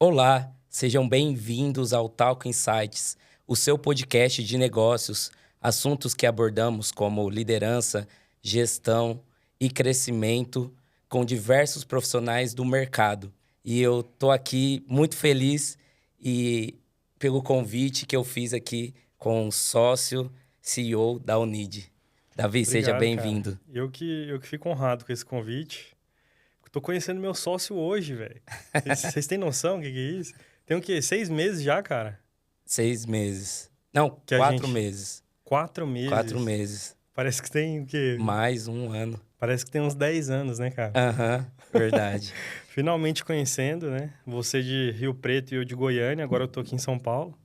Olá, sejam bem-vindos ao Talk Insights, o seu podcast de negócios, assuntos que abordamos como liderança, gestão e crescimento com diversos profissionais do mercado. E eu tô aqui muito feliz pelo convite que eu fiz aqui com o sócio CEO da Unid. Davi, seja Obrigado, cara. bem-vindo. Eu que fico honrado com esse convite. Tô conhecendo meu sócio hoje, velho. Vocês têm noção do que é isso? Tem o quê? 6 meses já, cara? 6 meses. Não, Que a 4 gente... meses. 4 4 meses. meses. Parece que tem o quê? Mais um ano. Parece que tem uns 10 anos, né, cara? Aham, verdade. Finalmente conhecendo, né? Você de Rio Preto e eu de Goiânia. Agora eu tô aqui em São Paulo.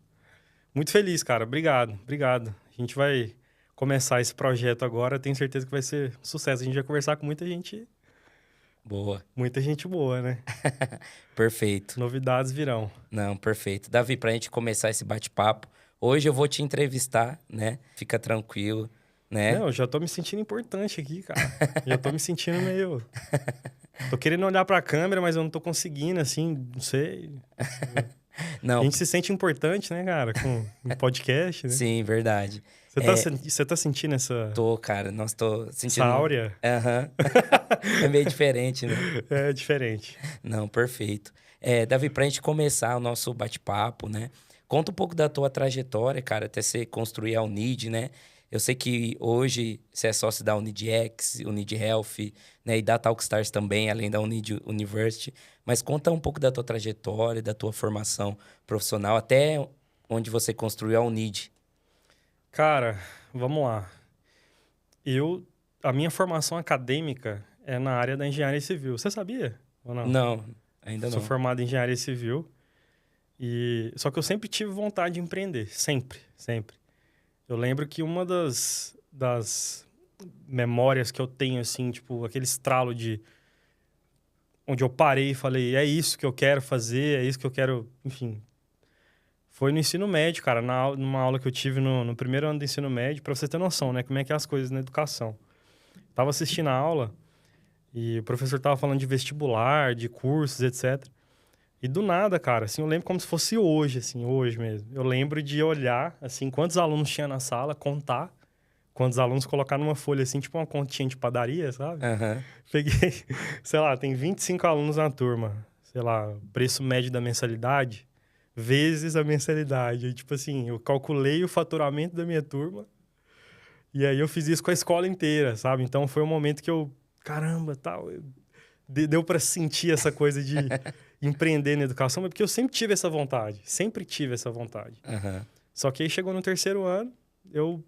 Muito feliz, cara. Obrigado, obrigado. A gente vai começar esse projeto agora. Tenho certeza que vai ser um sucesso. A gente vai conversar com Boa. muita gente boa, né? Perfeito. Novidades virão. Não, perfeito. Davi, pra gente começar esse bate-papo, hoje eu vou te entrevistar, né? Fica tranquilo, né? Não, eu já tô me sentindo importante aqui, cara. Já tô me sentindo meio... Tô querendo olhar pra câmera, mas eu não tô conseguindo, assim, não sei. A Não, gente se sente importante, né, cara, com um podcast, né? sim, verdade. Você tá sentindo essa Tô, cara, nós tô sentindo... áurea? Aham. É meio diferente, né? É diferente. Não, perfeito. Davi, pra gente começar o nosso bate-papo, né? Conta um pouco da tua trajetória, cara, até você construir a Unid, né? Eu sei que hoje você é sócio da UnidX, Unid Health, né? E da Talkstars também, além da Unid University. Mas conta um pouco da tua trajetória, da tua formação profissional, até onde você construiu a Unid. Cara, vamos lá. A minha formação acadêmica é na área da engenharia civil. Você sabia ou não? Não, ainda Sou não. formado em engenharia civil. Só que eu sempre tive vontade de empreender. Sempre, sempre. Eu lembro que uma das memórias que eu tenho, assim, tipo, aquele estralo de... Onde eu parei e falei, é isso que eu quero fazer, é isso que eu quero... Enfim, foi no ensino médio, cara. Numa aula que eu tive no primeiro ano do ensino médio, pra você ter noção, né? Como é que é as coisas na educação. Tava assistindo a aula e o professor tava falando de vestibular, de cursos, etc. E do nada, cara, assim, eu lembro como se fosse hoje, assim, hoje mesmo. Eu lembro de olhar, assim, quantos alunos tinha na sala, contar quantos alunos, colocar numa folha, assim, tipo uma continha de padaria, sabe? Aham. Peguei, sei lá, tem 25 alunos na turma, sei lá, preço médio da mensalidade, vezes a mensalidade. E, tipo assim, eu calculei o faturamento da minha turma e aí eu fiz isso com a escola inteira, sabe? Então foi um momento que eu, caramba, tal, deu para sentir essa coisa de empreender na educação, mas porque eu sempre tive essa vontade, sempre tive essa vontade. Aham. Só que aí chegou no terceiro ano, eu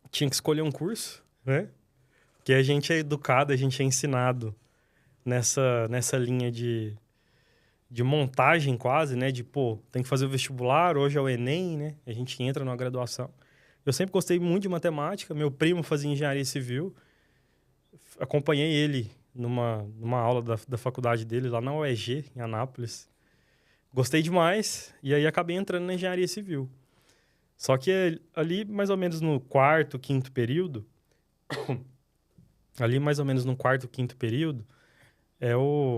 tinha que escolher um curso, né? Que a gente é educado, a gente é ensinado nessa linha de montagem quase, né? De, pô, tem que fazer o vestibular, hoje é o Enem, né? A gente entra numa graduação. Eu sempre gostei muito de matemática, meu primo fazia engenharia civil, acompanhei ele numa aula da faculdade dele, lá na UEG, em Anápolis. Gostei demais, e aí acabei entrando na engenharia civil. Só que ali, mais ou menos no quarto, quinto período,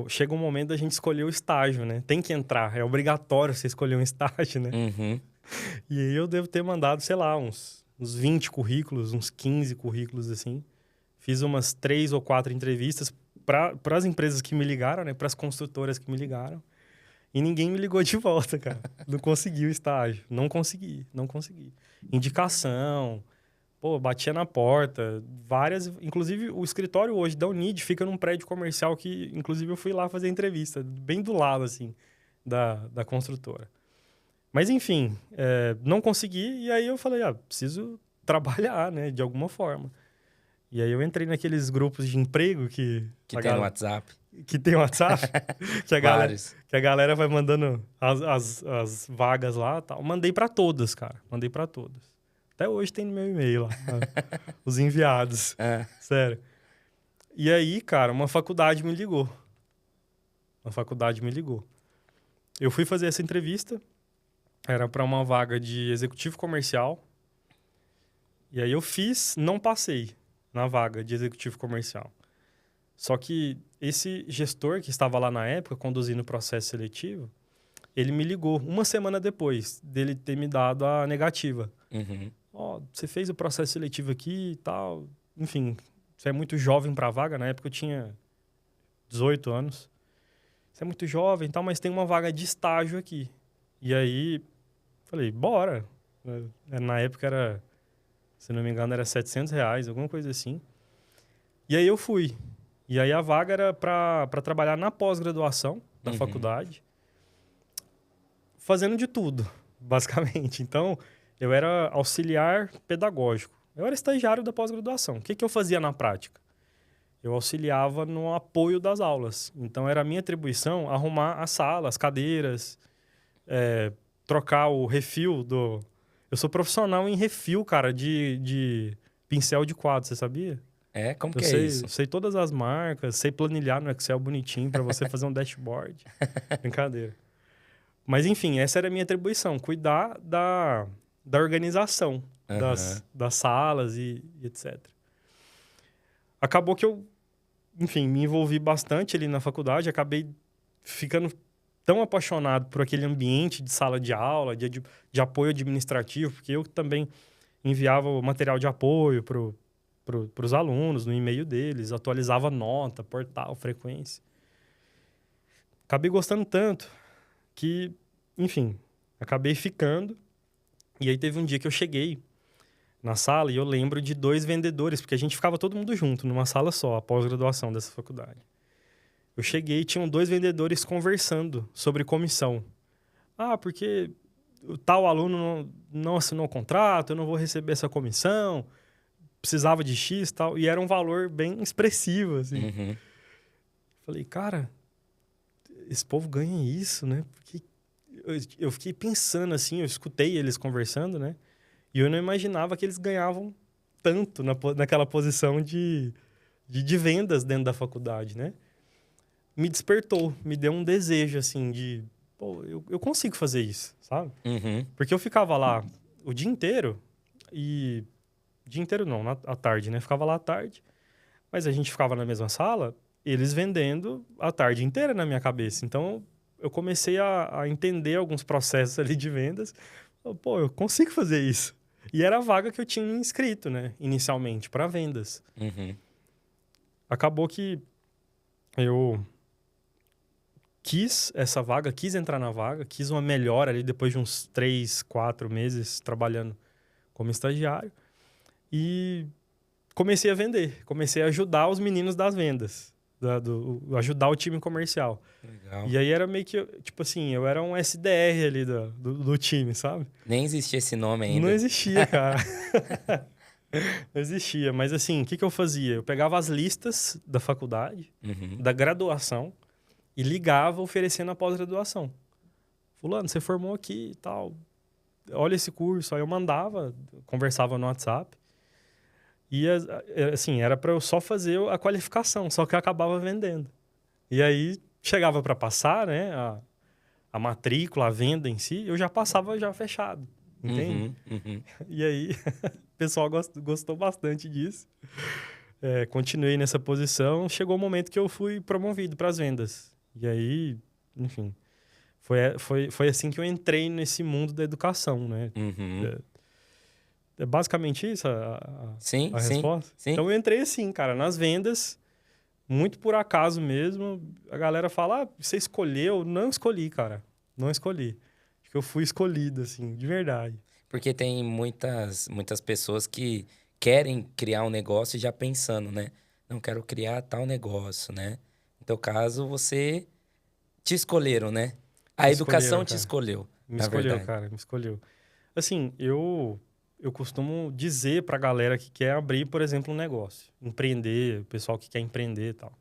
chega um momento da gente escolher o estágio, né? Tem que entrar, é obrigatório você escolher um estágio, né? Uhum. E aí eu devo ter mandado, sei lá, uns 20 currículos, uns 15 currículos, assim. Fiz umas 3 ou 4 entrevistas para as empresas que me ligaram, né? Para as construtoras que me ligaram. E ninguém me ligou de volta, cara. Não consegui o estágio. Não consegui. Indicação, pô, batia na porta, várias... Inclusive, o escritório hoje da Unid fica num prédio comercial que, inclusive, eu fui lá fazer entrevista, bem do lado, assim, da construtora. Mas, enfim, não consegui, e aí eu falei, preciso trabalhar, né, de alguma forma. E aí eu entrei naqueles grupos de emprego que Tem no WhatsApp. que tem WhatsApp, Vários. que a galera vai mandando as vagas lá e tal. Mandei para todas, cara. Mandei para todas. Até hoje tem no meu e-mail lá, os enviados. Ah, Sério. E aí, cara, uma faculdade me ligou. Eu fui fazer essa entrevista, era para uma vaga de executivo comercial. E aí eu fiz, não passei na vaga de executivo comercial. Só que esse gestor que estava lá na época, conduzindo o processo seletivo, ele me ligou uma semana depois dele ter me dado a negativa. Uhum. Ó, você fez o processo seletivo aqui e tal. Enfim, você é muito jovem para a vaga. Na época eu tinha 18 anos. Você é muito jovem e tal, mas tem uma vaga de estágio aqui. E aí, falei, bora. Na época era, se não me engano, era R$700, alguma coisa assim. E aí eu fui. E aí a vaga era para trabalhar na pós-graduação da faculdade, fazendo de tudo, basicamente. Então, eu era auxiliar pedagógico. Eu era estagiário da pós-graduação. O que eu fazia na prática? Eu auxiliava no apoio das aulas. Então, era a minha atribuição arrumar a sala, as cadeiras, trocar o refil do... Eu sou profissional em refil, cara, de pincel de quadro, você sabia? Como Eu que é sei, isso? sei todas as marcas, sei planilhar no Excel bonitinho para você fazer um dashboard. Brincadeira. Mas, enfim, essa era a minha atribuição, cuidar da organização das salas e etc. Acabou que eu, enfim, me envolvi bastante ali na faculdade, acabei ficando tão apaixonado por aquele ambiente de sala de aula, de apoio administrativo, porque eu também enviava o material de apoio para os alunos no e-mail deles, atualizava nota, portal, frequência. Acabei gostando tanto que, enfim, acabei ficando. E aí teve um dia que eu cheguei na sala e eu lembro de 2 vendedores, porque a gente ficava todo mundo junto, numa sala só, a pós-graduação dessa faculdade. Eu cheguei e tinham 2 vendedores conversando sobre comissão. Ah, porque o tal aluno não assinou o contrato, eu não vou receber essa comissão, precisava de X e tal. E era um valor bem expressivo, assim. Falei, cara, esse povo ganha isso, né? Porque eu fiquei pensando assim, eu escutei eles conversando, né? E eu não imaginava que eles ganhavam tanto naquela posição de vendas dentro da faculdade, né? Me despertou, me deu um desejo, assim, de... Pô, eu consigo fazer isso, sabe? Porque eu ficava lá o dia inteiro e... Dia inteiro não, à tarde, né? Ficava lá à tarde, mas a gente ficava na mesma sala, eles vendendo a tarde inteira na minha cabeça. Então, eu comecei a entender alguns processos ali de vendas. Pô, eu consigo fazer isso. E era a vaga que eu tinha inscrito, né? Inicialmente, para vendas. Acabou que eu quis essa vaga, quis entrar na vaga, quis uma melhora ali depois de uns 3, 4 meses trabalhando como estagiário. E comecei a vender, comecei a ajudar os meninos das vendas. Ajudar o time comercial. Legal. E aí era meio que, tipo assim, eu era um SDR ali do time, sabe? Nem existia esse nome ainda. Não existia, cara. Não existia. Mas assim, o que eu fazia? Eu pegava as listas da faculdade, da graduação, e ligava oferecendo a pós-graduação. Fulano, você formou aqui e tal. Olha esse curso. Aí eu mandava, conversava no WhatsApp. E, assim, era para eu só fazer a qualificação, só que eu acabava vendendo. E aí, chegava para passar, né, a matrícula, a venda em si, eu já passava já fechado, entende? E aí, o pessoal gostou bastante disso. Continuei nessa posição, chegou o momento que eu fui promovido para as vendas. E aí, enfim, foi assim que eu entrei nesse mundo da educação, né? É basicamente isso a resposta? Sim. Então, eu entrei assim, cara, nas vendas, muito por acaso mesmo. A galera fala, você escolheu? Não escolhi, cara. Não escolhi. Acho que eu fui escolhido, assim, de verdade. Porque tem muitas pessoas que querem criar um negócio já pensando, né? Não quero criar tal negócio, né? No teu caso, você te escolheram, né? A educação te escolheu, Me na escolheu, verdade. cara, me escolheu. Assim, eu costumo dizer pra galera que quer abrir, por exemplo, um negócio. Empreender, o pessoal que quer empreender e tal.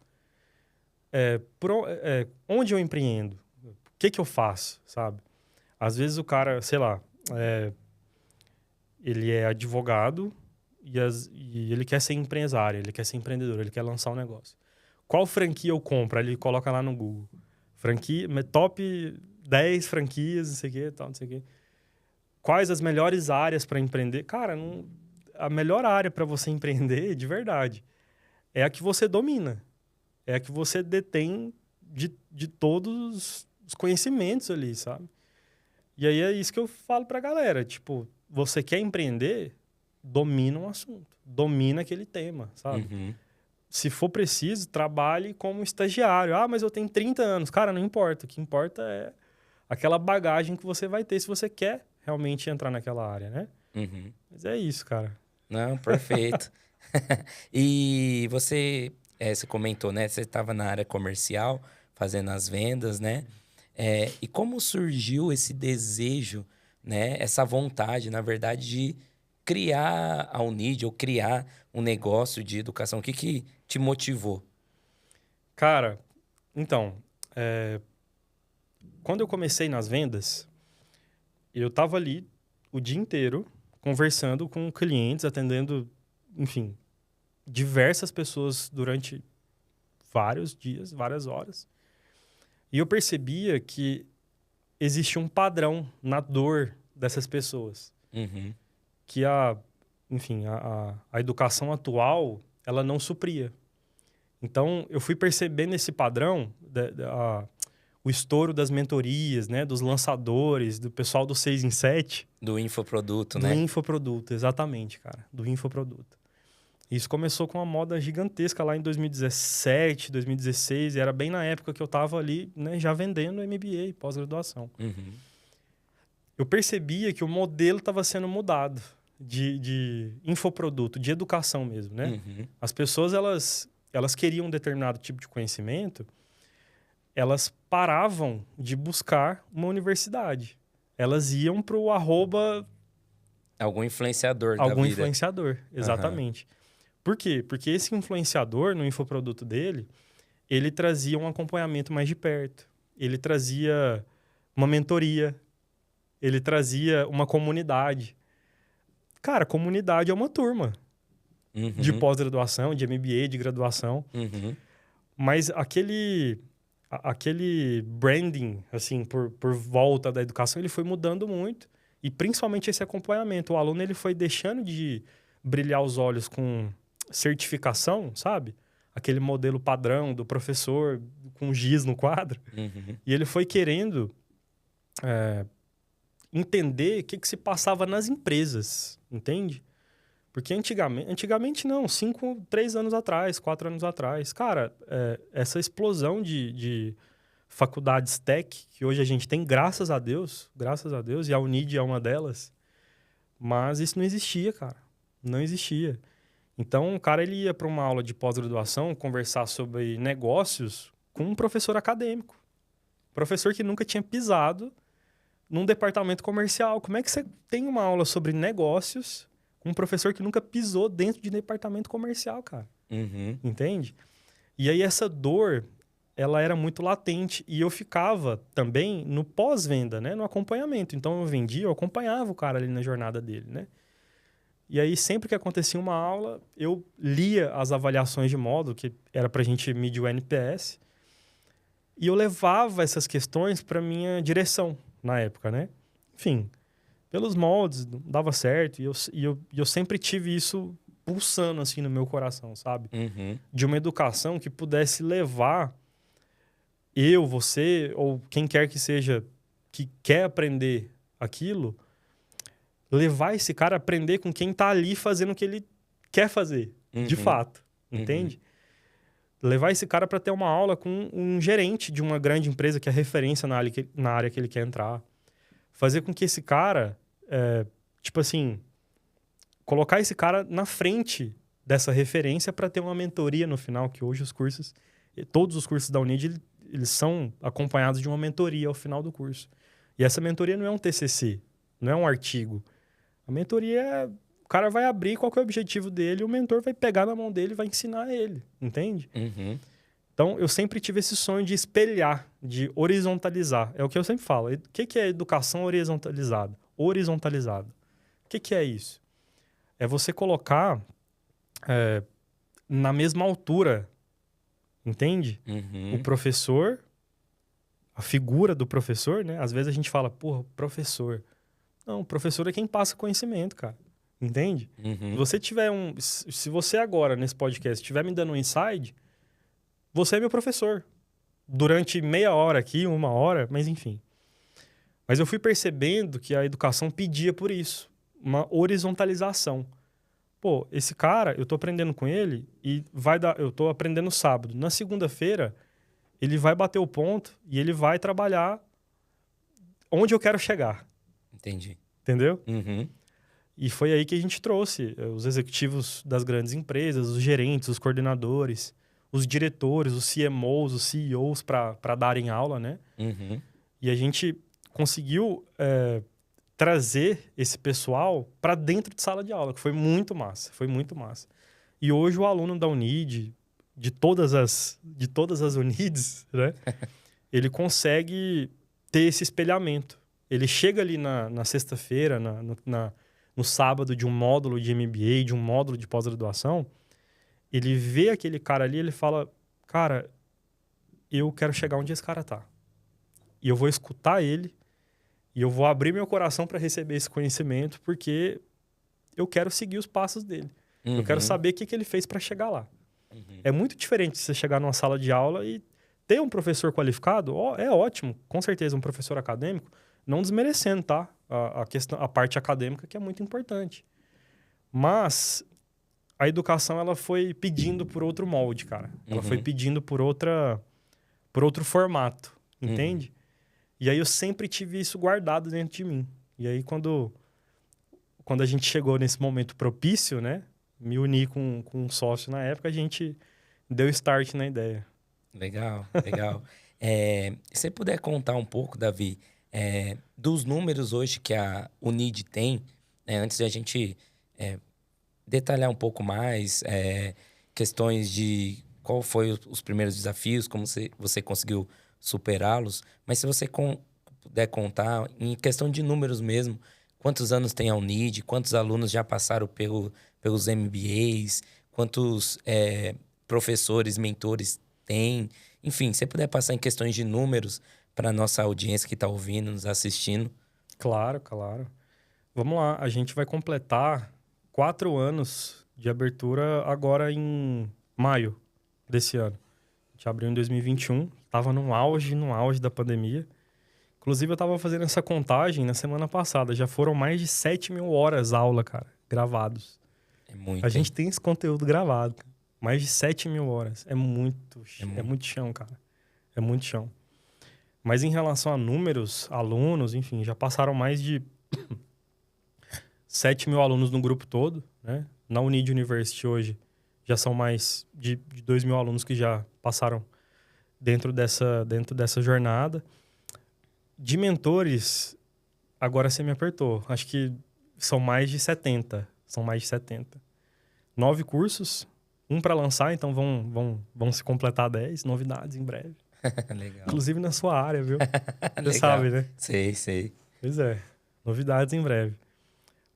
Onde eu empreendo? O que eu faço, sabe? Às vezes o cara, sei lá, ele é advogado e ele quer ser empresário, ele quer ser empreendedor, ele quer lançar um negócio. Qual franquia eu compro? Aí ele coloca lá no Google. Franquia, top 10 franquias, não sei o quê, tal, não sei o quê. Quais as melhores áreas para empreender? Cara, a melhor área para você empreender, de verdade, é a que você domina. É a que você detém de todos os os conhecimentos ali, sabe? E aí é isso que eu falo pra galera. Tipo, você quer empreender, domina um assunto. Domina aquele tema, sabe? Uhum. Se for preciso, trabalhe como estagiário. Ah, mas eu tenho 30 anos. Cara, não importa. O que importa é aquela bagagem que você vai ter se você quer realmente entrar naquela área, né? Uhum. Mas é isso, cara. Não, perfeito. E você comentou, né? Você estava na área comercial, fazendo as vendas, né? E como surgiu esse desejo, né? Essa vontade, na verdade, de criar a Unid ou criar um negócio de educação? O que que te motivou? Cara, então, quando eu comecei nas vendas, eu tava ali o dia inteiro conversando com clientes, atendendo, enfim, diversas pessoas durante vários dias, várias horas. E eu percebia que existia um padrão na dor dessas pessoas. Uhum. Que enfim, a educação atual, ela não supria. Então, eu fui percebendo esse padrão, o estouro das mentorias, né, dos lançadores, do pessoal do 6 em 7. Do infoproduto, Do né? infoproduto, exatamente, cara. Do infoproduto. Isso começou com uma moda gigantesca lá em 2017, 2016, e era bem na época que eu estava ali, né, já vendendo MBA, pós-graduação. Uhum. Eu percebia que o modelo estava sendo mudado de infoproduto, de educação mesmo, né? Uhum. As pessoas, elas queriam um determinado tipo de conhecimento, elas paravam de buscar uma universidade. Elas iam para o @ Algum influenciador da algum vida. influenciador, exatamente. Por quê? Porque esse influenciador, no infoproduto dele, ele trazia um acompanhamento mais de perto. Ele trazia uma mentoria. Ele trazia uma comunidade. Cara, comunidade é uma turma de Uhum. pós-graduação, de MBA, de graduação. Uhum. Mas aquele branding, assim, por volta da educação, ele foi mudando muito. E principalmente esse acompanhamento. O aluno, ele foi deixando de brilhar os olhos com certificação, sabe? Aquele modelo padrão do professor com giz no quadro. Uhum. E ele foi querendo entender o que se passava nas empresas, entende? Porque antigamente não, 3 anos atrás, 4 anos atrás. Cara, essa explosão de faculdades tech, que hoje a gente tem, graças a Deus, e a Unid é uma delas, mas isso não existia, cara. Não existia. Então, o cara ele ia para uma aula de pós-graduação conversar sobre negócios com um professor acadêmico. Professor que nunca tinha pisado num departamento comercial. Como é que você tem uma aula sobre negócios com um professor que nunca pisou dentro de departamento comercial, cara? Uhum. Entende? E aí essa dor, ela era muito latente. E eu ficava também no pós-venda, né? No acompanhamento. Então eu vendia, eu acompanhava o cara ali na jornada dele, né? E aí sempre que acontecia uma aula, eu lia as avaliações de módulo, que era pra gente medir o NPS. E eu levava essas questões para minha direção na época, né? Enfim, pelos moldes, dava certo. E eu sempre tive isso pulsando, assim, no meu coração, sabe? Uhum. De uma educação que pudesse levar você, ou quem quer que seja, que quer aprender aquilo, levar esse cara a aprender com quem tá ali fazendo o que ele quer fazer, de Uhum. fato. Entende? Levar esse cara para ter uma aula com um gerente de uma grande empresa que é referência na área que ele quer entrar. Fazer com que esse cara, tipo assim, colocar esse cara na frente dessa referência para ter uma mentoria no final, que hoje todos os cursos da Unid, eles são acompanhados de uma mentoria ao final do curso. E essa mentoria não é um TCC, não é um artigo. A mentoria o cara vai abrir qual que é o objetivo dele, e o mentor vai pegar na mão dele e vai ensinar ele, entende? Uhum. Então, eu sempre tive esse sonho de espelhar, de horizontalizar. É o que eu sempre falo. O que é educação horizontalizada? Horizontalizada. O que é isso? É você colocar na mesma altura, entende? Uhum. O professor, a figura do professor, né? Às vezes a gente fala, porra, professor. Não, o professor é quem passa conhecimento, cara. Entende? Uhum. Se você agora, nesse podcast, estiver me dando um insight, você é meu professor. durante meia hora aqui, 1 hora, mas enfim. Mas eu fui percebendo que a educação pedia por isso, uma horizontalização. Pô, esse cara, eu tô aprendendo com ele e eu tô aprendendo sábado. Na segunda-feira, ele vai bater o ponto e ele vai trabalhar onde eu quero chegar. Entendi. Entendeu? Uhum. E foi aí que a gente trouxe os executivos das grandes empresas, os gerentes, os coordenadores, os diretores, os CMOs, os CEOs para darem aula, né? Uhum. E a gente conseguiu trazer esse pessoal para dentro de sala de aula, que foi muito massa, foi muito massa. E hoje o aluno da Unid, de todas as Unides, né? Ele consegue ter esse espelhamento. Ele chega ali na sexta-feira, no sábado de um módulo de MBA, de um módulo de pós-graduação, ele vê aquele cara ali, ele fala, cara, eu quero chegar onde esse cara tá. E eu vou escutar ele, e eu vou abrir meu coração para receber esse conhecimento, porque eu quero seguir os passos dele. Uhum. Eu quero saber o que ele fez para chegar lá. Uhum. É muito diferente você chegar numa sala de aula e ter um professor qualificado, é ótimo, com certeza, um professor acadêmico, não desmerecendo, tá? A parte acadêmica, que é muito importante. Mas a educação, ela foi pedindo por outro molde, cara. Ela foi pedindo por outro formato, entende? E aí eu sempre tive isso guardado dentro de mim. E aí quando a gente chegou nesse momento propício, né? Me uni com um sócio na época, a gente deu start na ideia. Legal, legal. Se você puder contar um pouco, Davi, dos números hoje que a Unid tem, antes de a gente detalhar um pouco mais, questões de qual foi os primeiros desafios, como você conseguiu superá-los, mas se você puder contar, em questão de números mesmo, quantos anos tem a Unid, quantos alunos já passaram pelos MBAs, quantos professores, mentores tem, enfim, se você puder passar em questões de números para a nossa audiência que está ouvindo, nos assistindo. Claro, claro. Vamos lá, a gente vai completar 4 anos de abertura agora em maio desse ano. A gente abriu em 2021, estava no auge da pandemia. Inclusive, eu estava fazendo essa contagem na semana passada, já foram mais de 7.000 horas aula, cara, gravados. É muito. A gente tem esse conteúdo gravado, cara. Mais de 7.000 horas. É muito chão, cara. É muito chão. Mas em relação a números, alunos, enfim, já passaram mais de 7.000 alunos no grupo todo, né? Na Unid University hoje já são mais de 2.000 alunos que já passaram dentro dessa jornada. De mentores, agora você me apertou. Acho que são mais de 70. 9 cursos. Um para lançar, então vão se completar 10 novidades em breve. Legal. Inclusive na sua área, viu? Você sabe, né? Sei. Pois é, novidades em breve.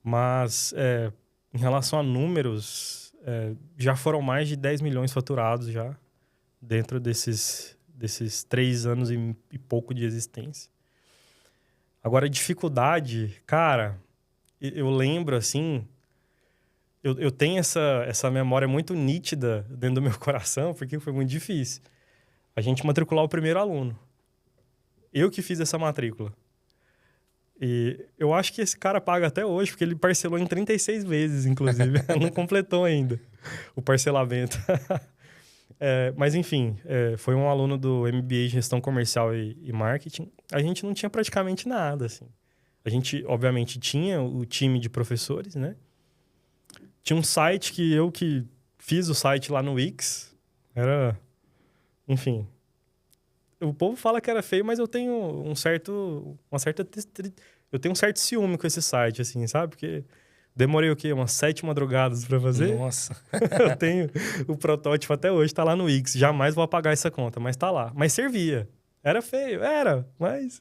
Mas em relação a números, já foram mais de 10 milhões faturados já dentro desses 3 anos e pouco de existência. Agora, dificuldade, cara, eu lembro assim... Eu tenho essa memória muito nítida dentro do meu coração, porque foi muito difícil. A gente matricular o primeiro aluno. Eu que fiz essa matrícula. E eu acho que esse cara paga até hoje, porque ele parcelou em 36 vezes, inclusive. Não completou ainda o parcelamento. Mas, enfim, foi um aluno do MBA de Gestão Comercial e Marketing. A gente não tinha praticamente nada, assim. A gente, obviamente, tinha o time de professores, né? Tinha um site que eu que fiz o site lá no Wix. Enfim. O povo fala que era feio, mas eu tenho um certo ciúme com esse site, assim, sabe? Porque demorei o quê? Umas 7 madrugadas pra fazer. Nossa. Eu tenho o protótipo até hoje, tá lá no Wix. Jamais vou apagar essa conta, mas tá lá. Mas servia. Era feio, mas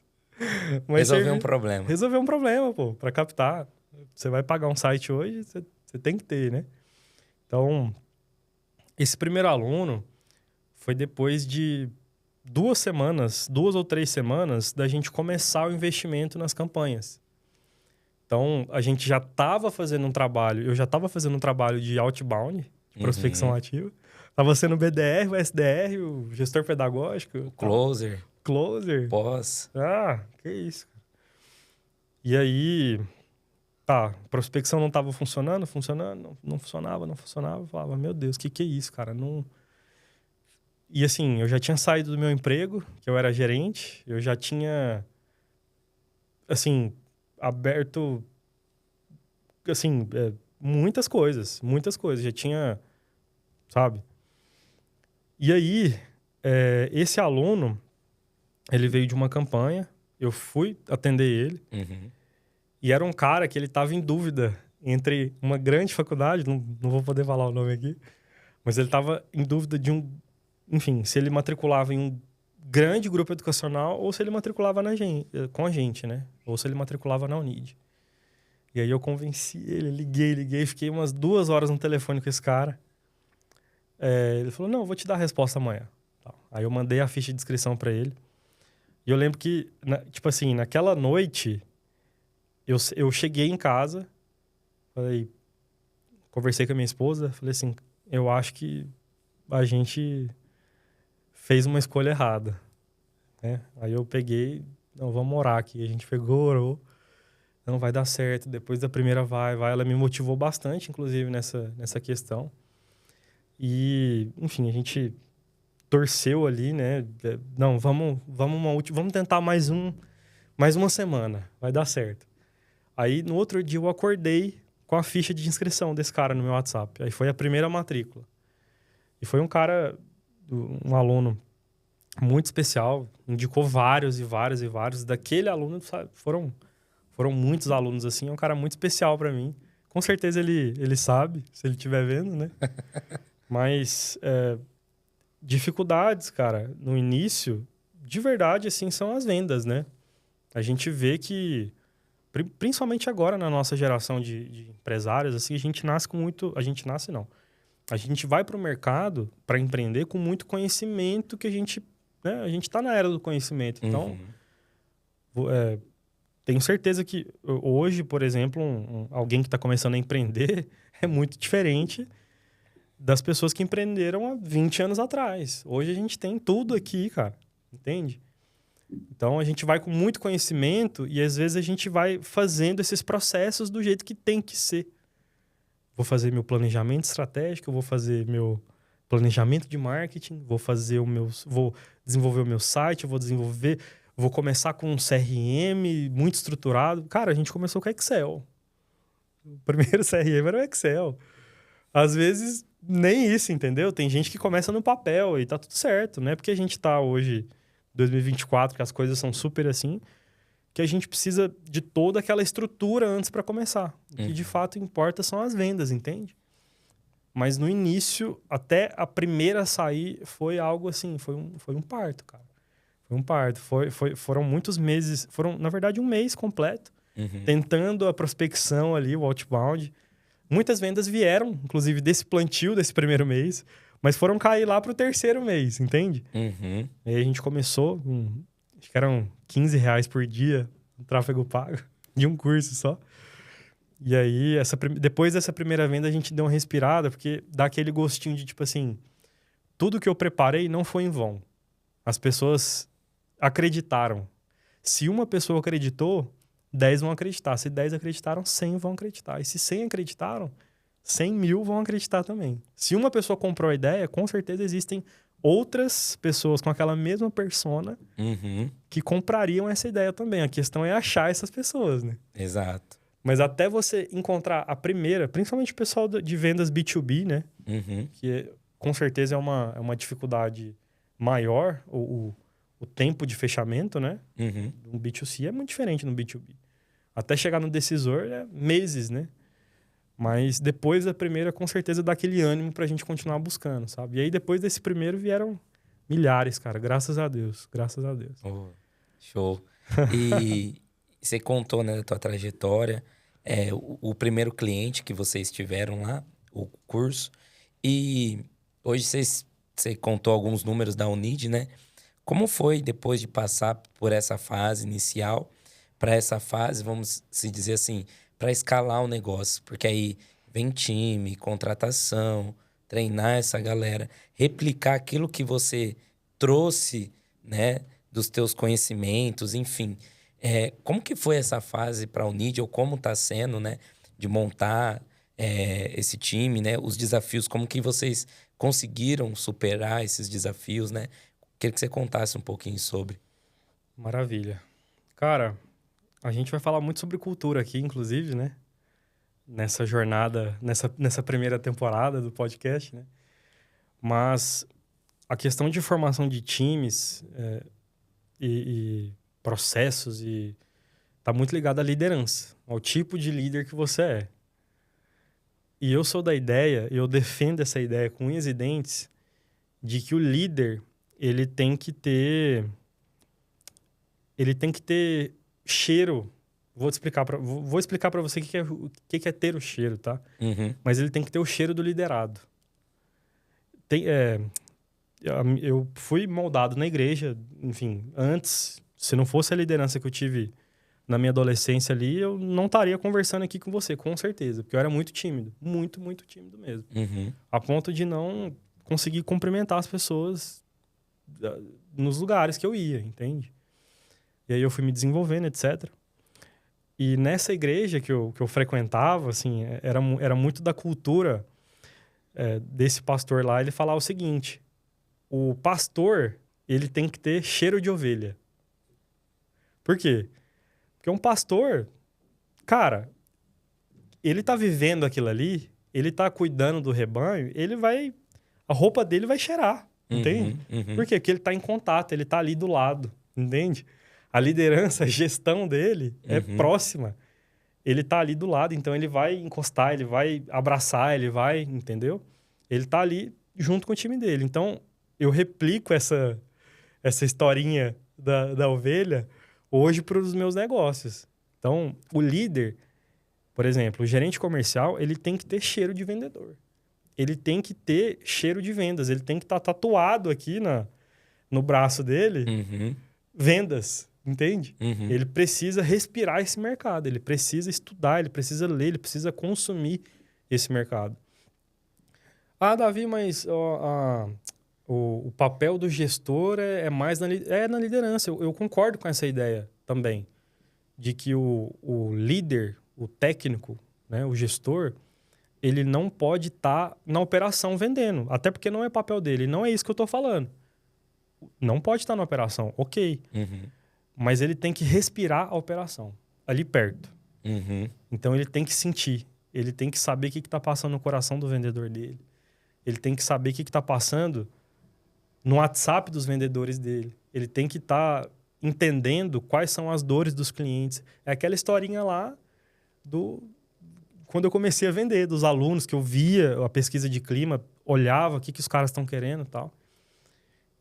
Resolveu um problema. Resolveu um problema, pô, pra captar. Você vai pagar um site hoje, você tem que ter, né? Então, esse primeiro aluno foi depois de 2 ou 3 semanas da gente começar o investimento nas campanhas. Então, a gente já estava fazendo um trabalho, eu já estava fazendo um trabalho de outbound, prospecção ativa. Tava sendo o BDR, o SDR, o gestor pedagógico. O closer. Closer. Pós. Ah, que isso. E aí, tá, prospecção não tava funcionando, não funcionava. Eu falava, meu Deus, que é isso, cara? Não... E assim, eu já tinha saído do meu emprego, que eu era gerente, eu já tinha, assim, aberto, assim, muitas coisas, já tinha, sabe? E aí, esse aluno, ele veio de uma campanha, eu fui atender ele, e era um cara que ele estava em dúvida entre uma grande faculdade, não vou poder falar o nome aqui, mas ele estava em dúvida de enfim, se ele matriculava em um grande grupo educacional ou se ele matriculava com a gente, né? Ou se ele matriculava na Unid. E aí eu convenci ele, liguei, fiquei umas 2 horas no telefone com esse cara. Ele falou, não, eu vou te dar a resposta amanhã. Aí eu mandei a ficha de inscrição para ele. E eu lembro que, tipo assim, naquela noite, eu cheguei em casa, conversei com a minha esposa, falei assim, eu acho que a gente fez uma escolha errada, né? Aí eu peguei, não, vamos orar aqui. A gente pegou, orou, não vai dar certo. Depois da primeira vai. Ela me motivou bastante, inclusive, nessa questão. E, enfim, a gente torceu ali, né? Não, vamos tentar mais uma semana, vai dar certo. Aí, no outro dia, eu acordei com a ficha de inscrição desse cara no meu WhatsApp. Aí foi a primeira matrícula. E foi um aluno muito especial, indicou vários. Daquele aluno, sabe, foram muitos alunos, assim, é um cara muito especial para mim. Com certeza ele sabe, se ele estiver vendo, né? Mas dificuldades, cara, no início, de verdade, assim, são as vendas, né? A gente vê que, principalmente agora na nossa geração de empresários, assim, a gente nasce com muito... A gente nasce, não. A gente vai para o mercado para empreender com muito conhecimento que a gente está na era do conhecimento. Então, tenho certeza que hoje, por exemplo, alguém que está começando a empreender é muito diferente das pessoas que empreenderam há 20 anos atrás. Hoje a gente tem tudo aqui, cara. Entende? Então, a gente vai com muito conhecimento e, às vezes, a gente vai fazendo esses processos do jeito que tem que ser. Vou fazer meu planejamento estratégico, vou fazer meu planejamento de marketing, vou desenvolver o meu site, vou começar com um CRM muito estruturado. Cara, a gente começou com Excel. O primeiro CRM era o Excel. Às vezes, nem isso, entendeu? Tem gente que começa no papel e tá tudo certo. Não é porque a gente tá hoje, 2024, que as coisas são super assim, que a gente precisa de toda aquela estrutura antes para começar. O que de fato importa são as vendas, entende? Mas no início, até a primeira a sair, foi algo assim, foi um parto, cara. Foi um parto. Foram muitos meses, na verdade, 1 mês completo, tentando a prospecção ali, o outbound. Muitas vendas vieram, inclusive, desse plantio, desse primeiro mês, mas foram cair lá pro 3º mês, entende? E aí a gente começou, acho que eram R$15 por dia no tráfego pago, de um curso só. E aí, depois dessa primeira venda, a gente deu uma respirada, porque dá aquele gostinho de, tipo assim, tudo que eu preparei não foi em vão. As pessoas acreditaram. Se uma pessoa acreditou, 10 vão acreditar. Se 10 acreditaram, 100 vão acreditar. E se 100 acreditaram, 100 mil vão acreditar também. Se uma pessoa comprou a ideia, com certeza existem outras pessoas com aquela mesma persona que comprariam essa ideia também. A questão é achar essas pessoas, né? Exato. Mas até você encontrar a primeira, principalmente o pessoal de vendas B2B, né? Que com certeza é uma dificuldade maior, o tempo de fechamento, né? Um B2C é muito diferente no B2B. Até chegar no decisor é meses, né? Mas depois da primeira, com certeza, dá aquele ânimo pra gente continuar buscando, sabe? E aí, depois desse primeiro, vieram milhares, cara. Graças a Deus. Graças a Deus. Oh, show. E você contou, né, da tua trajetória, o primeiro cliente que vocês tiveram lá, o curso. E hoje você contou alguns números da Unid, né? Como foi depois de passar por essa fase inicial para essa fase, vamos se dizer assim, para escalar o negócio? Porque aí vem time, contratação, treinar essa galera, replicar aquilo que você trouxe, né, dos teus conhecimentos, enfim. Como que foi essa fase para a Unidio, ou como está sendo, né, de montar esse time, né, os desafios, como que vocês conseguiram superar esses desafios, né? Queria que você contasse um pouquinho sobre. Maravilha. Cara, a gente vai falar muito sobre cultura aqui, inclusive, né? Nessa jornada, nessa primeira temporada do podcast, né? Mas a questão de formação de times e processos tá muito ligada à liderança, ao tipo de líder que você é. E eu sou da ideia, eu defendo essa ideia com unhas e dentes, de que o líder, ele tem que ter cheiro. Vou explicar para você o que é ter o cheiro, tá? Uhum. Mas ele tem que ter o cheiro do liderado. Eu fui moldado na igreja, enfim, antes, se não fosse a liderança que eu tive na minha adolescência ali, eu não estaria conversando aqui com você, com certeza, porque eu era muito tímido, muito, muito tímido mesmo. Uhum. A ponto de não conseguir cumprimentar as pessoas nos lugares que eu ia, entende? E aí eu fui me desenvolvendo, etc. E nessa igreja que eu frequentava, assim, era muito da cultura desse pastor lá. Ele falava o seguinte: o pastor, ele tem que ter cheiro de ovelha. Por quê? Porque um pastor, cara, ele tá vivendo aquilo ali, ele tá cuidando do rebanho, a roupa dele vai cheirar, entende? Uhum. Por quê? Porque ele tá em contato, ele tá ali do lado, entende? A liderança, a gestão dele é próxima. Ele tá ali do lado, então ele vai encostar, ele vai abraçar, ele vai, entendeu? Ele tá ali junto com o time dele. Então, eu replico essa historinha da ovelha hoje para os meus negócios. Então, o líder, por exemplo, o gerente comercial, ele tem que ter cheiro de vendedor. Ele tem que ter cheiro de vendas. Ele tem que estar tatuado aqui no braço dele, vendas. Entende? Ele precisa respirar esse mercado, ele precisa estudar, ele precisa ler, ele precisa consumir esse mercado. Ah, Davi, mas o papel do gestor é mais na liderança. Eu concordo com essa ideia também, de que o líder, o técnico, né, o gestor, ele não pode estar na operação vendendo, até porque não é papel dele, não é isso que eu estou falando. Não pode estar na operação, ok. Mas ele tem que respirar a operação, ali perto. Então, ele tem que sentir. Ele tem que saber o que está passando no coração do vendedor dele. Ele tem que saber o que está passando no WhatsApp dos vendedores dele. Ele tem que estar entendendo quais são as dores dos clientes. É aquela historinha lá quando eu comecei a vender, dos alunos que eu via a pesquisa de clima, olhava o que os caras estão querendo e tal.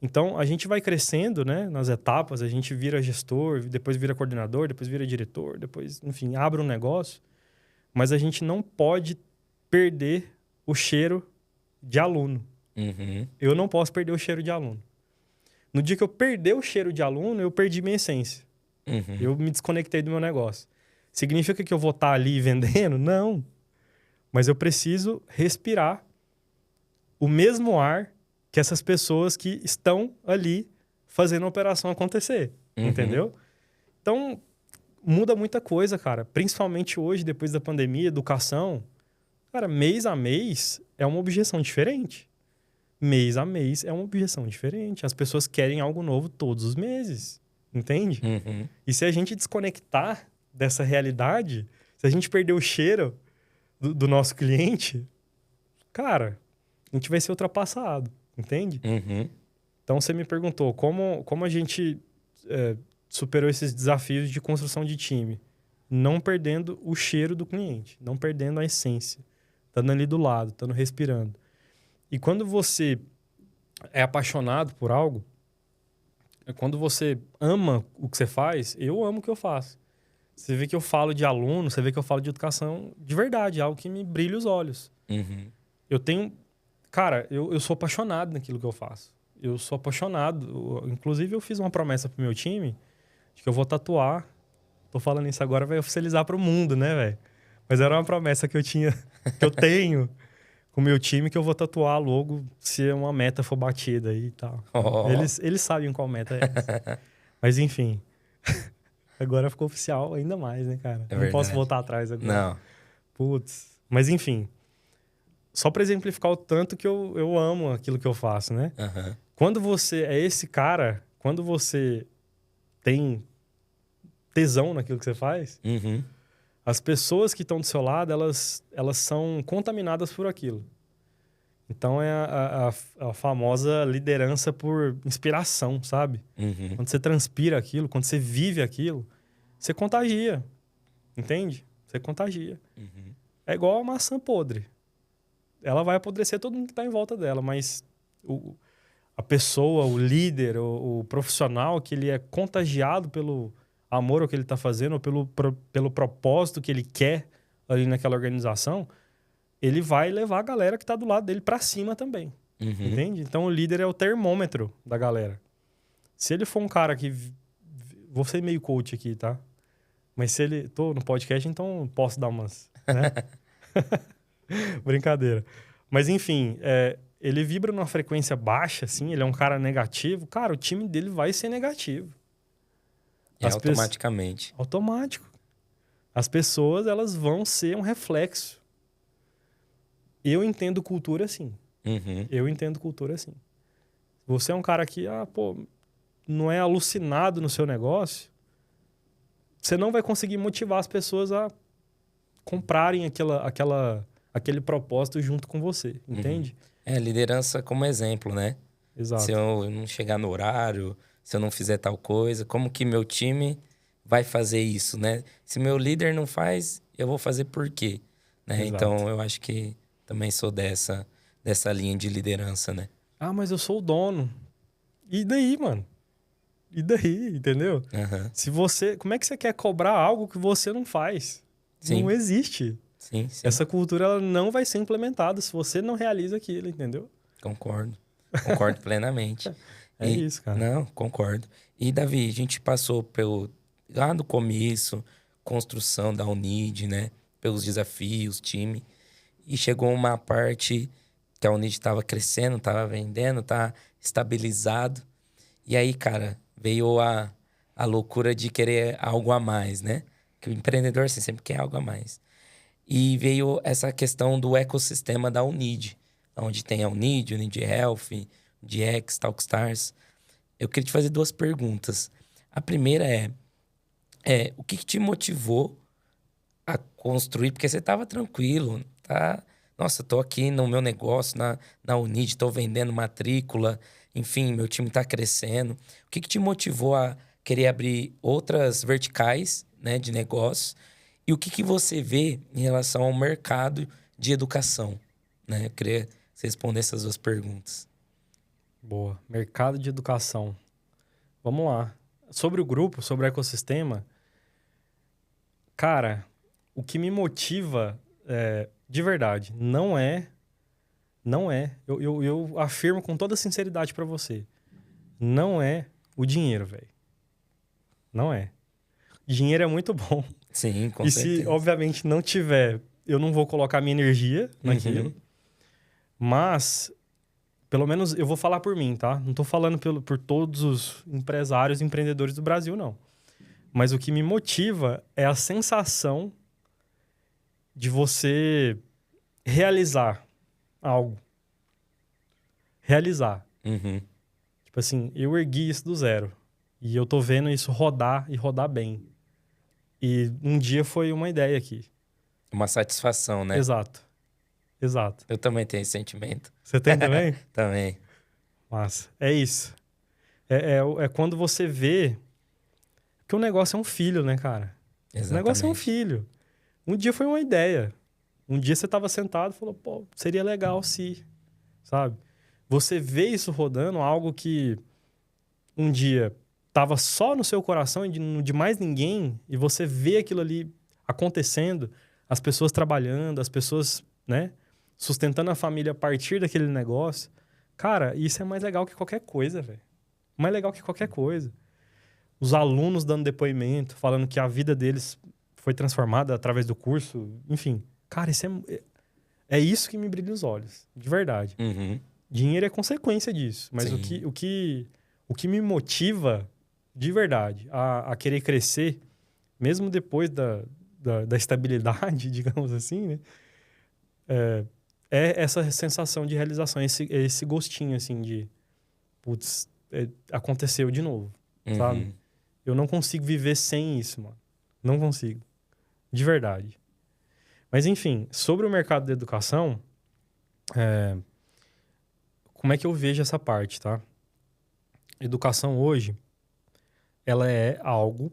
Então, a gente vai crescendo, né, nas etapas, a gente vira gestor, depois vira coordenador, depois vira diretor, depois, enfim, abre um negócio. Mas a gente não pode perder o cheiro de aluno. Eu não posso perder o cheiro de aluno. No dia que eu perder o cheiro de aluno, eu perdi minha essência. Eu me desconectei do meu negócio. Significa que eu vou estar ali vendendo? Não. Mas eu preciso respirar o mesmo ar que essas pessoas que estão ali fazendo a operação acontecer, entendeu? Então, muda muita coisa, cara. Principalmente hoje, depois da pandemia, educação. Cara, mês a mês é uma objeção diferente. Mês a mês é uma objeção diferente. As pessoas querem algo novo todos os meses, entende? E se a gente desconectar dessa realidade, se a gente perder o cheiro do nosso cliente, cara, a gente vai ser ultrapassado. Entende? Então, você me perguntou como a gente superou esses desafios de construção de time. Não perdendo o cheiro do cliente, não perdendo a essência. Estando ali do lado, estando respirando. E quando você é apaixonado por algo, quando você ama o que você faz, eu amo o que eu faço. Você vê que eu falo de aluno, você vê que eu falo de educação de verdade, algo que me brilha os olhos. Eu tenho... Cara, eu sou apaixonado naquilo que eu faço. Eu sou apaixonado. Inclusive, eu fiz uma promessa pro meu time de que eu vou tatuar. Tô falando isso agora, vai oficializar pro mundo, né, velho? Mas era uma promessa que eu tinha, que eu tenho com o meu time que eu vou tatuar logo se uma meta for batida aí e tal. Oh. Eles sabem qual meta é essa. Mas enfim, agora ficou oficial ainda mais, né, cara? É Não posso verdade. voltar atrás agora. Não. Putz. Mas enfim, só pra exemplificar o tanto que eu amo aquilo que eu faço, né? Aham. Quando você é esse cara, quando você tem tesão naquilo que você faz, Uhum. as pessoas que estão do seu lado, elas são contaminadas por aquilo. Então é a famosa liderança por inspiração, sabe? Uhum. Quando você transpira aquilo, quando você vive aquilo, você contagia, entende? Você contagia. Uhum. É igual a maçã podre. Ela vai apodrecer todo mundo que está em volta dela, mas a pessoa, o líder, o profissional, que ele é contagiado pelo amor ao que ele está fazendo, ou pelo propósito que ele quer ali naquela organização, ele vai levar a galera que está do lado dele para cima também. Uhum. Entende? Então, o líder é o termômetro da galera. Se ele for um cara que... Vou ser meio coach aqui, tá? Mas se ele... Tô no podcast, então posso dar umas... Né? Brincadeira. Mas, enfim, ele vibra numa frequência baixa, assim, ele é um cara negativo. Cara, o time dele vai ser negativo. Automaticamente. Automático. As pessoas, elas vão ser um reflexo. Eu entendo cultura assim. Uhum. Eu entendo cultura assim. Você é um cara que, não é alucinado no seu negócio, você não vai conseguir motivar as pessoas a comprarem aquele propósito junto com você, entende? Liderança como exemplo, né? Exato. Se eu não chegar no horário, se eu não fizer tal coisa, como que meu time vai fazer isso, né? Se meu líder não faz, eu vou fazer por quê? Né? Exato. Então, eu acho que também sou dessa linha de liderança, né? Ah, mas eu sou o dono. E daí, mano? E daí, entendeu? Uhum. Se você... Como é que você quer cobrar algo que você não faz? Sim. Não existe. Sim. Essa cultura ela não vai ser implementada se você não realiza aquilo, entendeu? Concordo plenamente. Isso, cara. Não, concordo. E, Davi, a gente passou lá no começo, construção da Unid, né? Pelos desafios, time. E chegou uma parte que a Unid estava crescendo, estava vendendo, tá estabilizado. E aí, cara, veio a loucura de querer algo a mais, né? Que o empreendedor assim, sempre quer algo a mais. E veio essa questão do ecossistema da Unid, onde tem a Unid Health, DX, Talkstars. Eu queria te fazer 2 perguntas. A primeira é o que te motivou a construir? Porque você estava tranquilo, tá? Nossa, tô aqui no meu negócio, na Unid, tô vendendo matrícula, enfim, meu time tá crescendo. O que te motivou a querer abrir outras verticais, né, de negócios? E o que você vê em relação ao mercado de educação, né? Eu queria que você respondesse essas 2 perguntas. Boa. Mercado de educação. Vamos lá. Sobre o grupo, sobre o ecossistema, cara, o que me motiva, de verdade, não é, eu afirmo com toda sinceridade pra você, não é o dinheiro, velho. Não é. Dinheiro é muito bom. Sim, com e certeza. se, obviamente, não tiver, eu não vou colocar minha energia naquilo. Mas, pelo menos, eu vou falar por mim, tá? Não tô falando por todos os empresários e empreendedores do Brasil, não. Mas o que me motiva é a sensação de você realizar algo. Realizar. Uhum. Tipo assim, eu ergui isso do zero. E eu tô vendo isso rodar e rodar bem. E um dia foi uma ideia aqui. Uma satisfação, né? Exato. Eu também tenho esse sentimento. Você tem também? Também. Massa. É isso. É quando você vê que o negócio é um filho, né, cara? Exatamente. O negócio é um filho. Um dia foi uma ideia. Um dia você tava sentado e falou, pô, seria legal se... Sabe? Você vê isso rodando, algo que um dia tava só no seu coração e de mais ninguém, e você vê aquilo ali acontecendo, as pessoas trabalhando, as pessoas, né, sustentando a família a partir daquele negócio. Cara, isso é mais legal que qualquer coisa, velho. Mais legal que qualquer coisa. Os alunos dando depoimento, falando que a vida deles foi transformada através do curso. Enfim, cara, isso É isso que me brilha os olhos, de verdade. Uhum. Dinheiro é consequência disso, mas Sim. o que me motiva de verdade a querer crescer, mesmo depois da estabilidade, digamos assim, né? É essa sensação de realização, esse gostinho, assim, de... Putz, aconteceu de novo, sabe? Uhum. Eu não consigo viver sem isso, mano. Não consigo. De verdade. Mas, enfim, sobre o mercado da educação, como é que eu vejo essa parte, tá? Educação hoje, ela é algo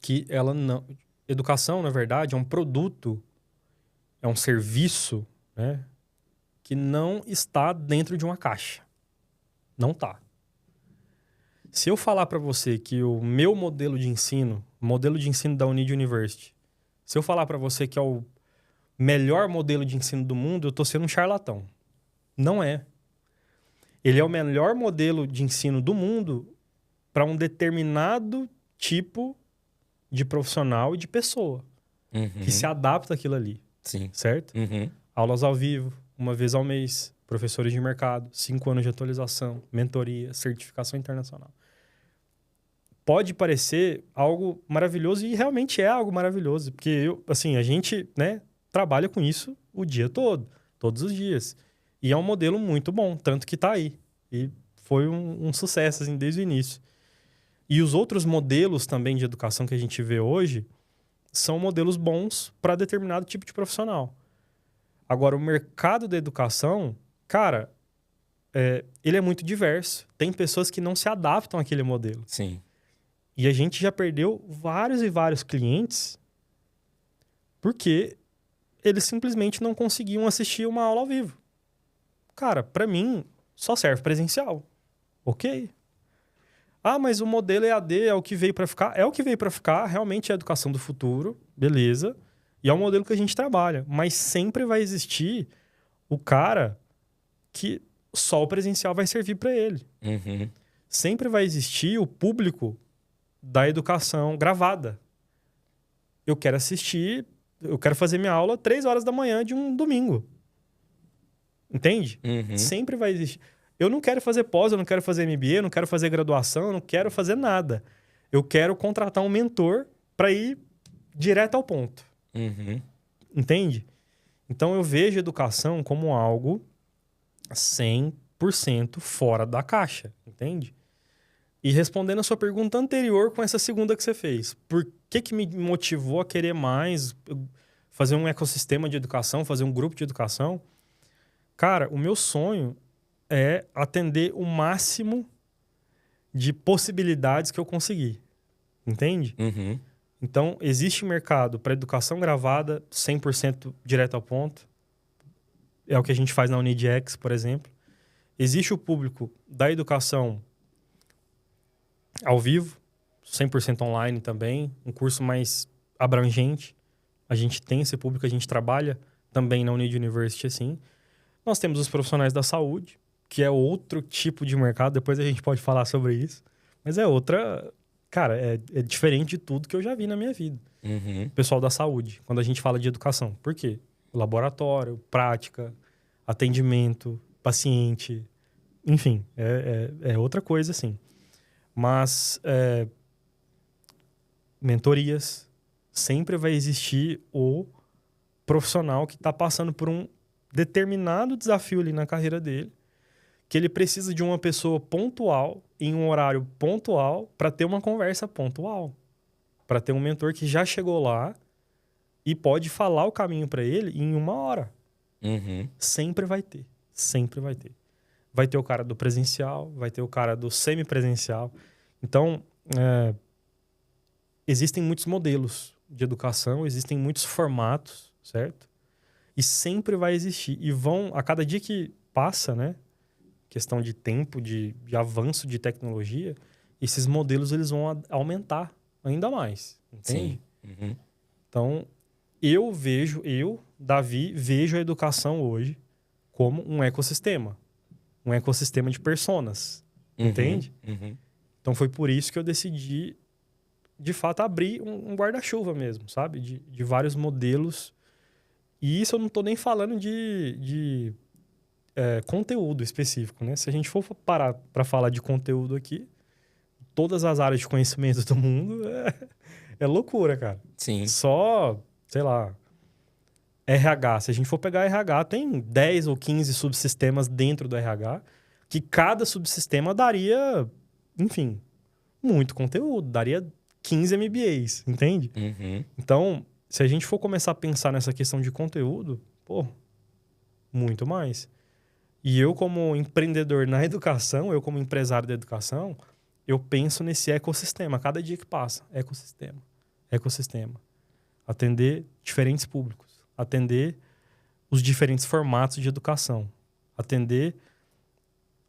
que ela não... Educação, na verdade, é um produto, é um serviço, né? Que não está dentro de uma caixa. Não tá. Se eu falar para você que o meu modelo de ensino, o modelo de ensino da Unid University, se eu falar para você que é o melhor modelo de ensino do mundo, eu tô sendo um charlatão. Não é. Ele é o melhor modelo de ensino do mundo para um determinado tipo de profissional e de pessoa que se Uhum. adapta àquilo ali, Sim. certo? Uhum. Aulas ao vivo, uma vez ao mês, professores de mercado, 5 anos de atualização, mentoria, certificação internacional. Pode parecer algo maravilhoso e realmente é algo maravilhoso, porque a gente, né, trabalha com isso o dia todo, todos os dias. E é um modelo muito bom, tanto que tá aí. E foi um sucesso, assim, desde o início. E os outros modelos também de educação que a gente vê hoje são modelos bons para determinado tipo de profissional. Agora, o mercado da educação, cara, ele é muito diverso. Tem pessoas que não se adaptam àquele modelo. Sim. E a gente já perdeu vários e vários clientes porque eles simplesmente não conseguiam assistir uma aula ao vivo. Cara, para mim, só serve presencial. Ok. Ah, mas o modelo EAD é o que veio para ficar? É o que veio para ficar, realmente é a educação do futuro, beleza. E é o modelo que a gente trabalha. Mas sempre vai existir o cara que só o presencial vai servir para ele. Uhum. Sempre vai existir o público da educação gravada. Eu quero assistir, eu quero fazer minha aula 3 horas da manhã de um domingo. Entende? Uhum. Sempre vai existir. Eu não quero fazer pós, eu não quero fazer MBA, eu não quero fazer graduação, eu não quero fazer nada. Eu quero contratar um mentor para ir direto ao ponto. Uhum. Entende? Então eu vejo educação como algo 100% fora da caixa. Entende? E respondendo a sua pergunta anterior com essa segunda que você fez, por que me motivou a querer mais fazer um ecossistema de educação, fazer um grupo de educação? Cara, o meu sonho é atender o máximo de possibilidades que eu conseguir. Entende? Uhum. Então, existe mercado para educação gravada 100% direto ao ponto. É o que a gente faz na UnidX, por exemplo. Existe o público da educação ao vivo, 100% online também, um curso mais abrangente. A gente tem esse público, a gente trabalha também na Unid University, assim. Nós temos os profissionais da saúde, que é outro tipo de mercado, depois a gente pode falar sobre isso. Mas é outra... Cara, é diferente de tudo que eu já vi na minha vida. Uhum. Pessoal da saúde, quando a gente fala de educação. Por quê? Laboratório, prática, atendimento, paciente... Enfim, é outra coisa, assim. Mas mentorias, sempre vai existir o profissional que está passando por um determinado desafio ali na carreira dele, que ele precisa de uma pessoa pontual, em um horário pontual, para ter uma conversa pontual. Para ter um mentor que já chegou lá e pode falar o caminho para ele em 1 hora. Uhum. Sempre vai ter. Sempre vai ter. Vai ter o cara do presencial, vai ter o cara do semipresencial. Então, existem muitos modelos de educação, existem muitos formatos, certo? E sempre vai existir. E vão, a cada dia que passa, né? Questão de tempo, de avanço de tecnologia, esses modelos eles vão aumentar ainda mais, entende? Sim. Uhum. Então, Davi, vejo a educação hoje como um ecossistema de personas, Uhum. entende? Uhum. Então, foi por isso que eu decidi, de fato, abrir um guarda-chuva mesmo, sabe? De vários modelos E isso eu não tô nem falando de conteúdo específico, né? Se a gente for parar para falar de conteúdo aqui, todas as áreas de conhecimento do mundo é loucura, cara. Sim. Só, sei lá, RH. Se a gente for pegar RH, tem 10 ou 15 subsistemas dentro do RH, que cada subsistema daria, enfim, muito conteúdo, daria 15 MBAs, entende? Uhum. Então, se a gente for começar a pensar nessa questão de conteúdo, pô, muito mais. E eu, como empreendedor na educação, eu, como empresário da educação, eu penso nesse ecossistema. Cada dia que passa, ecossistema. Atender diferentes públicos. Atender os diferentes formatos de educação. Atender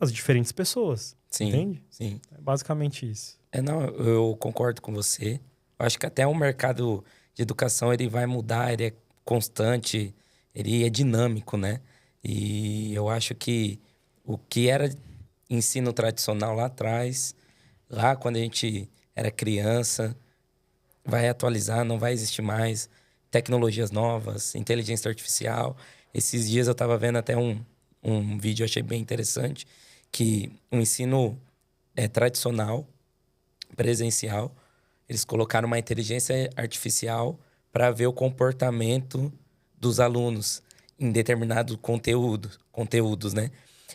as diferentes pessoas. Sim, entende? sim. É basicamente isso. Não, eu concordo com você. Eu acho que até o mercado de educação ele vai mudar, ele é constante, ele é dinâmico, né? E eu acho que o que era ensino tradicional lá atrás, lá quando a gente era criança, vai atualizar, não vai existir mais. Tecnologias novas, inteligência artificial. Esses dias eu estava vendo até um vídeo, eu achei bem interessante, que o ensino tradicional, presencial, eles colocaram uma inteligência artificial para ver o comportamento dos alunos em determinado conteúdos, né?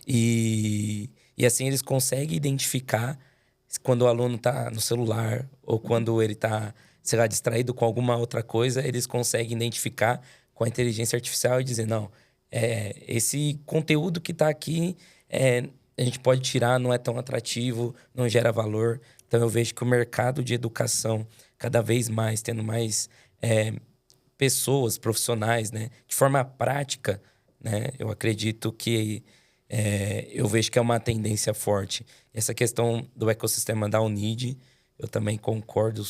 E assim eles conseguem identificar quando o aluno está no celular ou quando ele está, sei lá, distraído com alguma outra coisa, eles conseguem identificar com a inteligência artificial e dizer, não, esse conteúdo que está aqui, a gente pode tirar, não é tão atrativo, não gera valor. Então, eu vejo que o mercado de educação, cada vez mais, tendo mais pessoas, profissionais, né? De forma prática, né? Eu acredito que eu vejo que é uma tendência forte. Essa questão do ecossistema da Unid, eu também concordo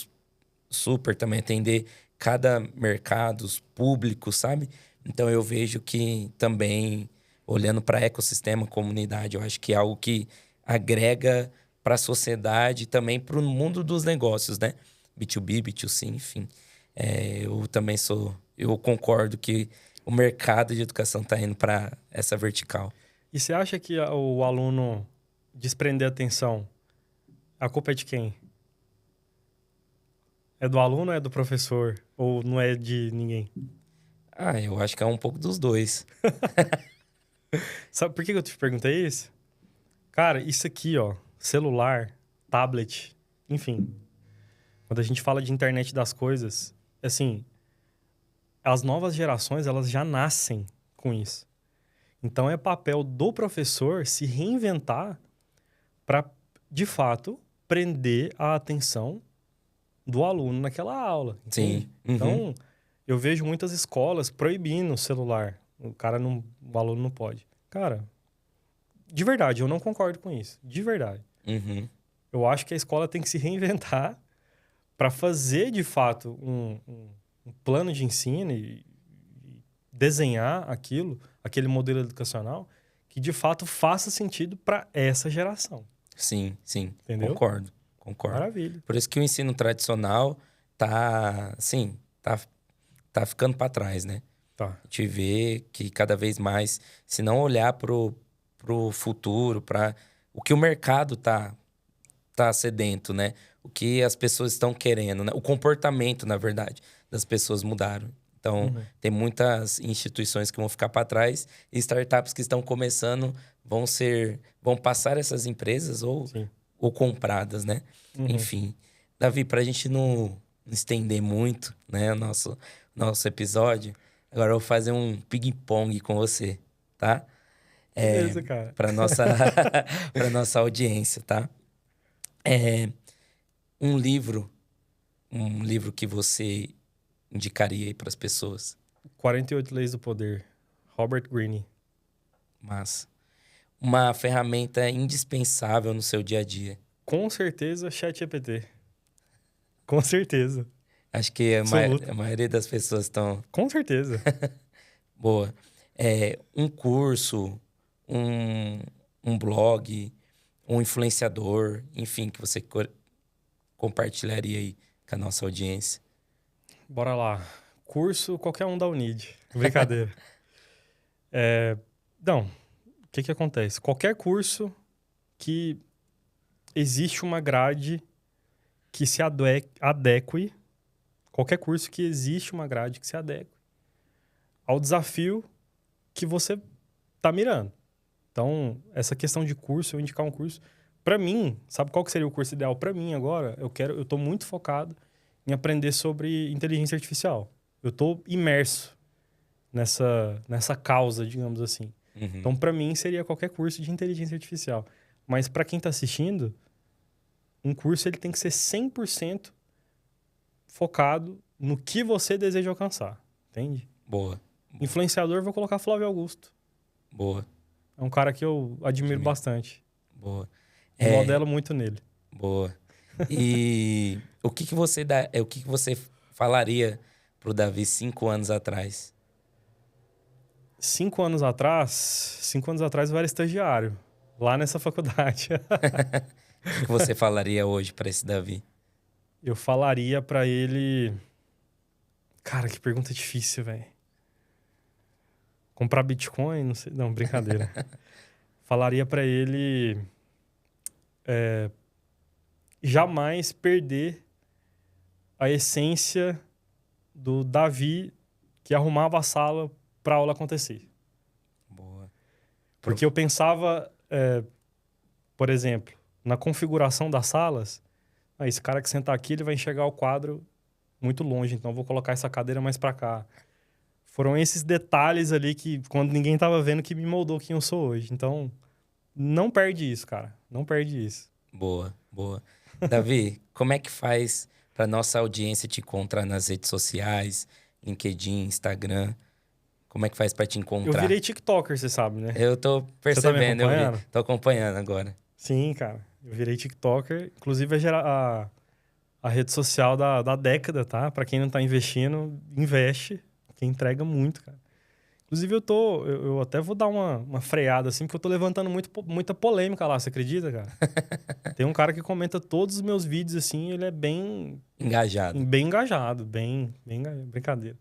super também atender cada mercado, os públicos, sabe? Então, eu vejo que também, olhando para ecossistema, comunidade, eu acho que é algo que agrega para a sociedade e também para o mundo dos negócios, né? B2B, B2C, enfim. Eu concordo que o mercado de educação está indo para essa vertical. E você acha que o aluno desprender atenção, a culpa é de quem? É do aluno ou é do professor? Ou não é de ninguém? Eu acho que é um pouco dos dois. Sabe por que eu te perguntei isso? Cara, isso aqui, ó, celular, tablet, enfim. Quando a gente fala de internet das coisas, assim, as novas gerações, elas já nascem com isso. Então, é papel do professor se reinventar para, de fato, prender a atenção do aluno naquela aula. Entende? Sim. Uhum. Então, eu vejo muitas escolas proibindo o celular. O aluno não pode. Cara, de verdade, eu não concordo com isso. De verdade. Uhum. Eu acho que a escola tem que se reinventar para fazer, de fato, um plano de ensino e desenhar aquele modelo educacional que, de fato, faça sentido para essa geração. Sim, sim. Entendeu? Concordo. Maravilha. Por isso que o ensino tradicional tá ficando para trás, né? Tá. A gente vê que cada vez mais, se não olhar pro futuro, para o que o mercado tá sedento, né? O que as pessoas estão querendo, né? O comportamento, na verdade, das pessoas mudaram. Então, tem muitas instituições que vão ficar para trás e startups que estão começando vão passar essas empresas ou compradas, né? Enfim. Davi, para a gente não estender muito, né, o nosso episódio, agora eu vou fazer um ping-pong com você, tá? Beleza, cara. Para para nossa audiência, tá? Um livro que você indicaria aí para as pessoas? 48 Leis do Poder. Robert Greene. Mas uma ferramenta indispensável no seu dia a dia. Com certeza, ChatGPT. Com certeza. Acho que a maioria das pessoas estão... Com certeza. Boa. Um curso, um blog, um influenciador, enfim, que você compartilharia aí com a nossa audiência. Bora lá. Curso, qualquer um da Unid. Brincadeira. Não, o que acontece? Qualquer curso que existe uma grade que se adeque, qualquer curso que existe uma grade que se adeque ao desafio que você tá mirando. Então, essa questão de curso, eu indicar um curso, para mim, sabe qual que seria o curso ideal para mim agora? Eu tô muito focado em aprender sobre inteligência artificial. Eu tô imerso nessa causa, digamos assim. Uhum. Então, para mim, seria qualquer curso de inteligência artificial. Mas para quem tá assistindo, um curso ele tem que ser 100% focado no que você deseja alcançar. Entende? Boa. Influenciador, vou colocar Flávio Augusto. Boa. É um cara que eu admiro bastante. Boa. Modelo muito nele. Boa. E o que você falaria pro Davi 5 anos atrás? 5 anos atrás eu era estagiário, lá nessa faculdade. O que você falaria hoje para esse Davi? Eu falaria pra ele... Cara, que pergunta difícil, velho. Comprar Bitcoin? Não sei. Não, brincadeira. Falaria pra ele... jamais perder a essência do Davi que arrumava a sala pra aula acontecer. Boa. Porque eu pensava, por exemplo, na configuração das salas, esse cara que sentar aqui, ele vai enxergar o quadro muito longe, então eu vou colocar essa cadeira mais pra cá. Foram esses detalhes ali que, quando ninguém tava vendo, que me moldou quem eu sou hoje. Então, não perde isso, cara. Não perde isso. Boa, boa. Davi, como é que faz para nossa audiência te encontrar nas redes sociais, LinkedIn, Instagram? Como é que faz para te encontrar? Eu virei TikToker, você sabe, né? Eu tô Você tá me percebendo, acompanhando? Tô acompanhando agora. Sim, cara. Eu virei TikToker. Inclusive, a rede social da década, tá? Pra quem não tá investindo, investe. Que entrega muito, cara. Inclusive, eu até vou dar uma freada, assim, porque eu tô levantando muita polêmica lá, você acredita, cara? Tem um cara que comenta todos os meus vídeos, assim, ele é bem Engajado. Brincadeira.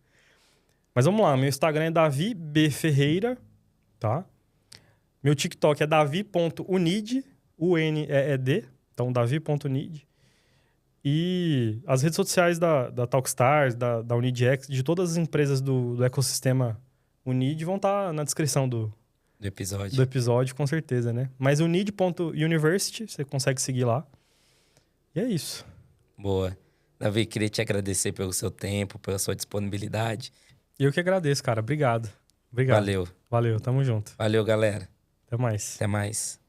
Mas vamos lá, meu Instagram é Davi B. Ferreira, tá? Meu TikTok é davi.unid, U-N-E-E-D, então davi.unid. E as redes sociais da Talkstars, da UnidX, de todas as empresas do ecossistema Unid vão estar na descrição do episódio, com certeza, né? Mas unid.university, você consegue seguir lá. E é isso. Boa. Davi, queria te agradecer pelo seu tempo, pela sua disponibilidade. Eu que agradeço, cara. Obrigado. Valeu. Valeu, tamo junto. Valeu, galera. Até mais. Até mais.